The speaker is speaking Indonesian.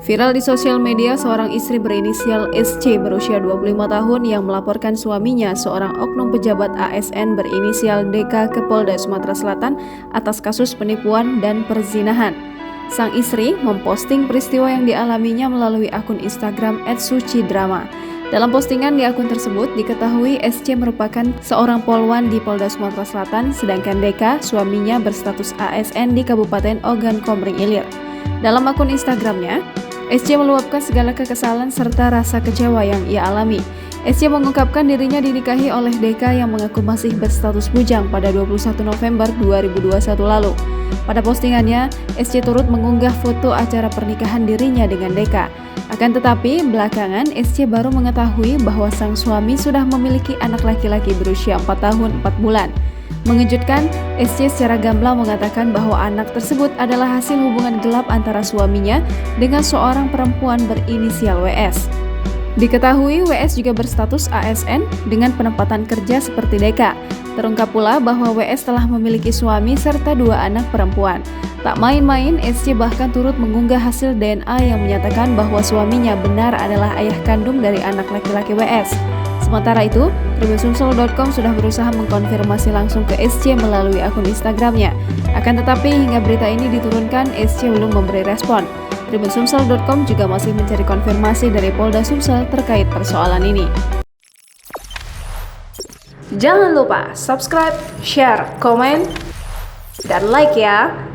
Viral di sosial media, seorang istri berinisial SC berusia 25 tahun yang melaporkan suaminya, seorang oknum pejabat ASN berinisial DK ke Polda Sumatera Selatan atas kasus penipuan dan perzinahan. Sang istri memposting peristiwa yang dialaminya melalui akun Instagram @sucidrama. Dalam postingan di akun tersebut diketahui SC merupakan seorang polwan di Polda Sumatera Selatan, sedangkan DK, suaminya, berstatus ASN di Kabupaten Ogan Komering Ilir. Dalam akun Instagramnya, SC meluapkan segala kekesalan serta rasa kecewa yang ia alami. SC mengungkapkan dirinya dinikahi oleh DK yang mengaku masih berstatus bujang pada 21 November 2021 lalu. Pada postingannya, SC turut mengunggah foto acara pernikahan dirinya dengan DK. Akan tetapi, belakangan SC baru mengetahui bahwa sang suami sudah memiliki anak laki-laki berusia 4 tahun 4 bulan. Mengejutkan, SC secara gamblang mengatakan bahwa anak tersebut adalah hasil hubungan gelap antara suaminya dengan seorang perempuan berinisial WS. Diketahui WS juga berstatus ASN dengan penempatan kerja seperti DK. Terungkap pula bahwa WS telah memiliki suami serta 2 anak perempuan. Tak main-main, SC bahkan turut mengunggah hasil DNA yang menyatakan bahwa suaminya benar adalah ayah kandung dari anak laki-laki WS. Sementara itu, Tribunssumsel.com sudah berusaha mengkonfirmasi langsung ke SC melalui akun Instagramnya. Akan tetapi hingga berita ini diturunkan, SC belum memberi respon. Tribunssumsel.com juga masih mencari konfirmasi dari Polda Sumsel terkait persoalan ini. Jangan lupa subscribe, share, komen, dan like ya!